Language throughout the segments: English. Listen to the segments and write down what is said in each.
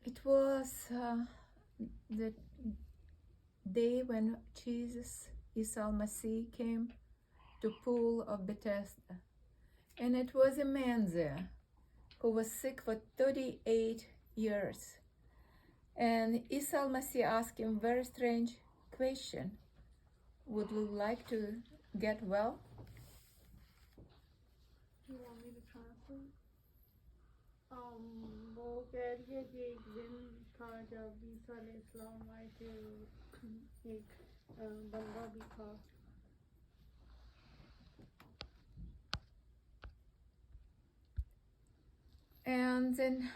It was the day when Jesus, Isa al-Masih, came to pool of Bethesda. And it was a man there who was sick for 38 years. And Isa al-Masih asked him a very strange question. Would you like to get well? You want me to translate? वो कह रही है कि एक दिन था जब ईसा अलैहिस्सलाम आए थे, एक बंदा भी था. And then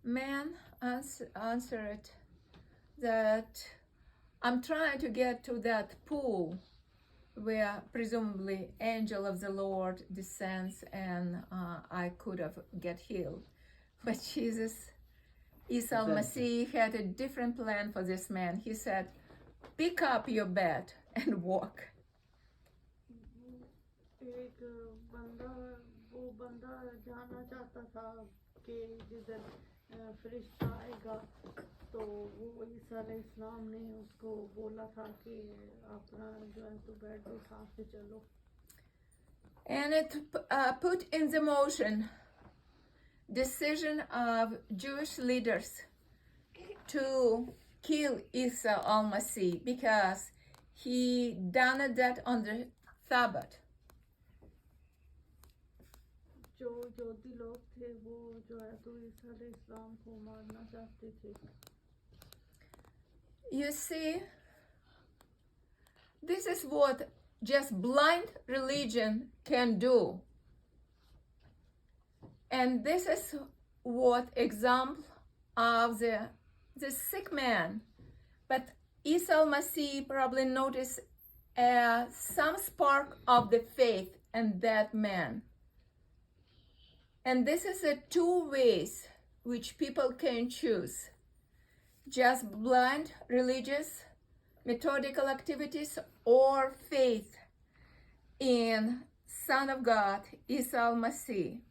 man answered that I'm trying to get to that pool where presumably angel of the Lord descends and I could have get healed. But Jesus, Isa al-Masih, had a different plan for this man. He said, pick up your bed and walk. एक बंदा जाना चाहता था कि जिधर फरिश्ता आएगा, तो वो ईसा अलैहिस्सलाम ने उसको बोला था कि अपना जो है तो बेड उठा के चलो. And it put in the motion decision of Jewish leaders to kill Isa al-Masih because he done that on the Sabbath. जो यहूदी लोग थे वो जो है तो ईसा अलैहिस्सलाम को मारना चाहते थे. You see, this is what just blind religion can do. And this is what example of the sick man. But Isa al-Masih probably noticed some spark of the faith in that man. And this is the two ways which people can choose. Just blind religious methodical activities or faith in Son of God, Isa al-Masih.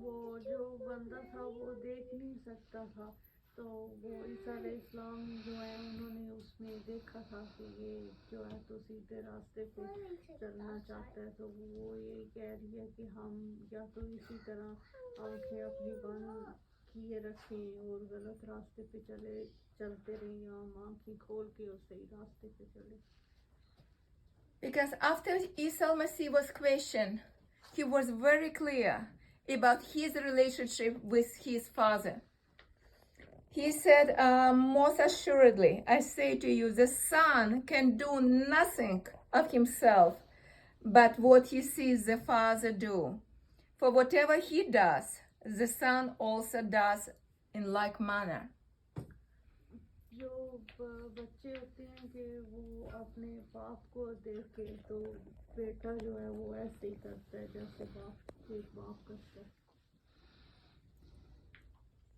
वो जो बंदा था वो देख नहीं सकता था, तो वो ईसा अलैहिस्सलाम जो है उन्होंने उसमें देखा था कि ये जो है तो सीधे रास्ते पे चलना चाहता है, तो वो ये कह रही है कि हम या तो इसी तरह आंखें अपनी बंद किए रखें और गलत रास्ते पे चलते रहें, या हम आंखें खोल के और सही रास्ते पे चले. Because after Isa al-Masih was questioned, he was very clear about his relationship with his father. He said, most assuredly, I say to you, the Son can do nothing of himself but what he sees the Father do. For whatever he does, the Son also does in like manner. जो बच्चे होते हैं कि वो अपने बाप को देख के, तो बेटा जो है वो ऐसे ही करता है जैसे बाप करता है.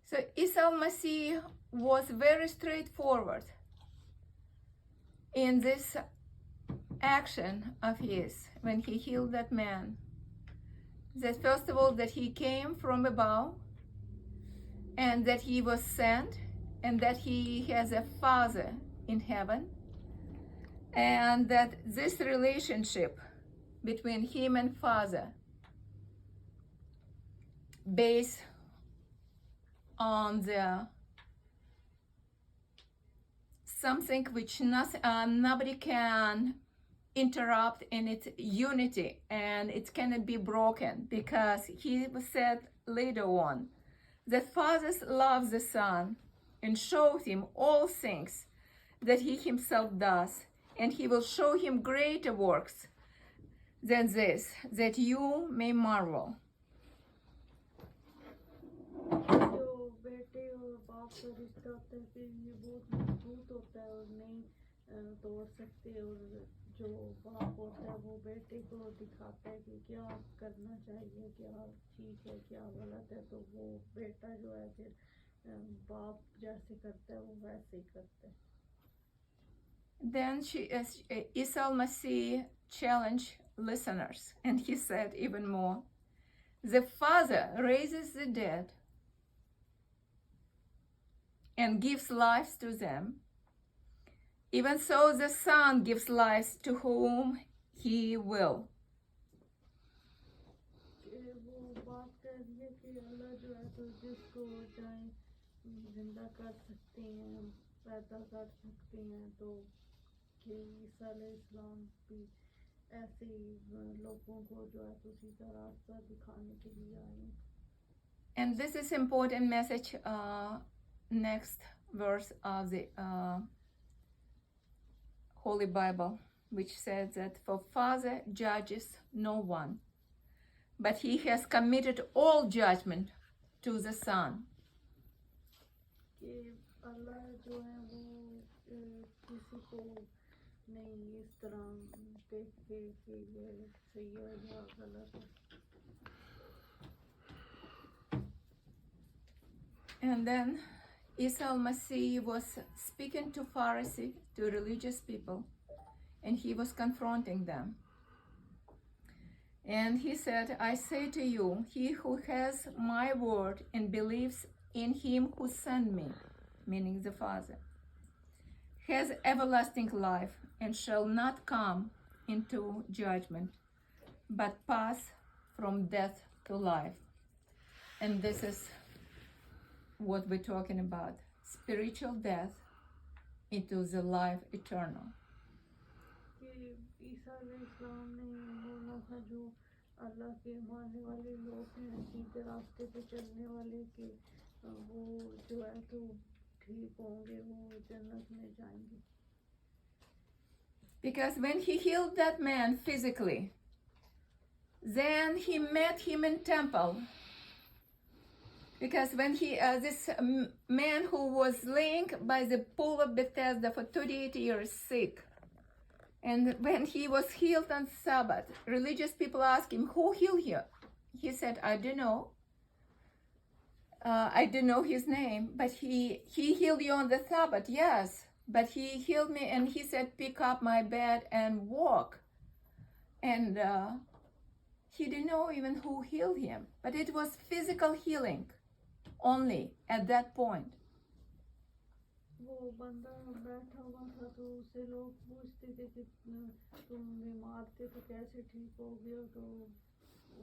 So Isa al-Masih was very straightforward in this action of his when he healed that man. That first of all, that he came from above and that he was sent and that he has a father in heaven, and that this relationship between him and father based on the something which nobody can interrupt in its unity, and it cannot be broken, because he said later on that Father loves the Son and shows him all things that he himself does, and he will show him greater works than this, that you may marvel. जो बेटे और बाप का रिश्ता होता है कि ये बहुत मजबूत होता है और नहीं तोड़ सकते, और जो बाप होता है वो बेटे को दिखाता है कि क्या करना चाहिए, क्या ठीक है क्या गलत है, तो वो बेटा जो है फिर बाप जैसे करता है वो वैसे ही करता है. Then Isa al-Masih challenged listeners, and he said even more, the Father raises the dead and gives life to them, even so the Son gives life to whom he will. कि वो बात कर रही है कि अल्लाह जो है तो जिसको चाहे जिंदा कर सकते हैं, पैदा कर सकते हैं, तो कि ईसा अलैहिस्सलाम भी ऐसे ही लोगों को जो है तो सीधा रास्ता दिखाने के लिए आए. And this is important message, next verse of the Holy Bible, which says that for Father judges no one, but he has committed all judgment to the Son. कि अल्लाह जो है वो किसी को नहीं इस तरह देखे कि ये सही है या गलत है. And then Isa al-Masih was speaking to Pharisees, to religious people, and he was confronting them. And he said, I say to you, he who has my word and believes in him who sent me, meaning the Father, has everlasting life and shall not come into judgment, but pass from death to life. And this is what we're talking about, spiritual death into the life eternal. कि ईसा अलैहिस्सलाम ने बोला था जो अल्लाह के मानने वाले लोग हैं, सीधे रास्ते पे चलने वाले, कि वो जो है तो ठीक होंगे, वो जन्नत में जाएंगे. Because when he healed that man physically, then he met him in temple. Because when this man who was laying by the pool of Bethesda for 38 years sick, and when he was healed on Sabbath, religious people asked him, who healed you? He said, I don't know. I don't know his name, but he healed you on the Sabbath, yes. But he healed me, and he said, pick up my bed and walk. And he didn't know even who healed him. But it was physical healing only at that point. वो बंदा बैठा हुआ था तो उससे लोग पूछते थे कि तुम बीमार थे तो कैसे ठीक हो गए, तो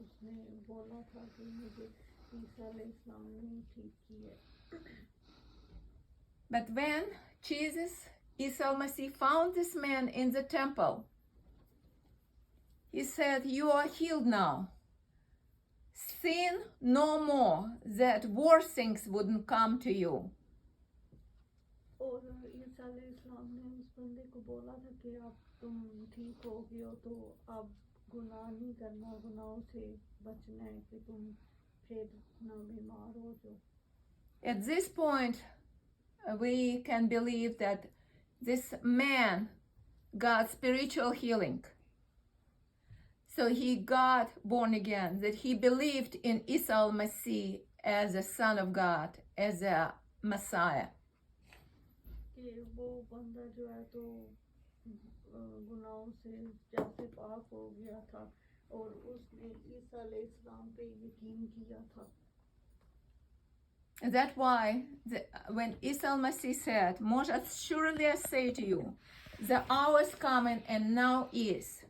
उसने बोला था कि मुझे ईसा अलैहिस्सलाम ने ठीक किया. But when Jesus, Isa al-Masih, found this man in the temple, he said, you are healed now. Sin no more, that worse things wouldn't come to you. और ईसा अलैहिस्सलाम ने उस बंदे को बोला था कि अब तुम ठीक हो गए हो, तो अब गुनाह नहीं करना, गुनाहों से बचना है कि तुम फिर ना बीमार हो जाओ. At this point, we can believe that this man got spiritual healing. So he got born again, that he believed in Isa al-Masih as a son of God, as a Messiah. कि वो बंदा जो है तो गुनाहों से जैसे पाक हो गया था और उसने ईसा अलैहिस्सलाम पे यकीन किया था. That's why when Isa al-Masih said, most assuredly I say to you, the hour is coming and now is,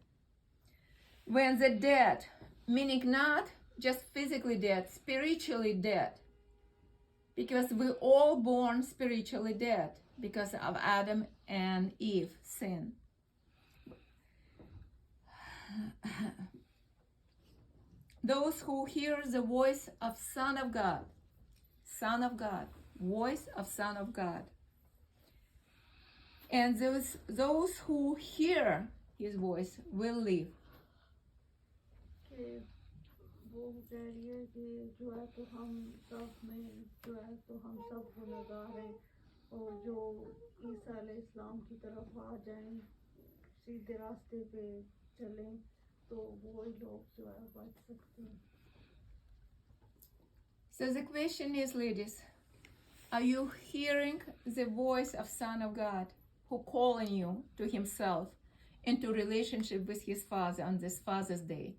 when the dead, meaning not just physically dead, spiritually dead, because we're all born spiritually dead because of Adam and Eve sin. Those who hear the voice of Son of God, voice of Son of God, and those who hear his voice will live. कि वो कह रही है कि जो है तो हम सब में जो है तो हम सब गुनहगार हैं, और जो ईसा अलैहिस्सलाम की तरफ आ जाएं, सीधे रास्ते पे चलें, तो वो ही लोग जो है बच सकते हैं. So the question is, ladies, are you hearing the voice of Son of God who calling you to himself into relationship with his Father on this Father's Day?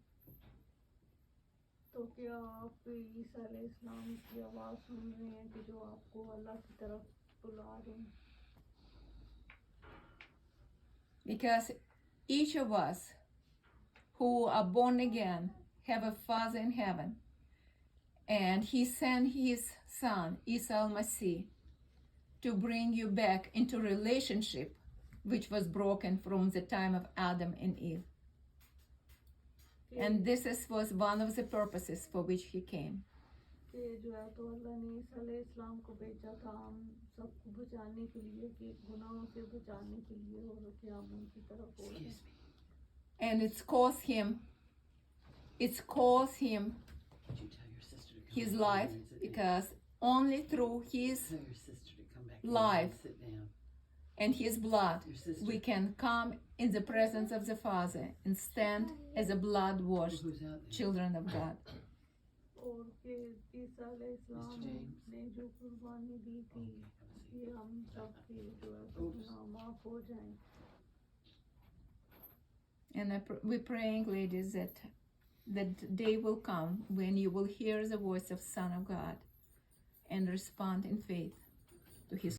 तो क्या आप ईसा अलैहिस्सलाम की आवाज़ सुन रहे हैं कि जो आपको अल्लाह की तरफ बुला रहे हैं Because each of us who are born again have a Father in heaven. And He sent His Son, Isa al-Masih, to bring you back into relationship which was broken from the time of Adam and Eve. And was one of the purposes for which He came. कि जो है तो अल्लाह ने ईसा अलैहिस्सलाम को भेजा था हम सबको बचाने के लिए कि गुनाहों से बचाने के लिए और कि हम उनकी तरफ हो जाएं And it's caused him Did you tell your sister to come his back life, here and sit because only through his down? Tell your sister to come back here life and sit down. and his blood Your sister. we can come in the presence of the Father and stand as a blood-washed Who's out there? children of God. और कि ईसा अलैहिस्सलाम Mr. James. ने जो कुर्बानी दी थी कि हम सबके जो है तो गुनाह माफ हो जाएं And we're praying, ladies, that that day will come when you will hear the voice of Son of God and respond in faith to His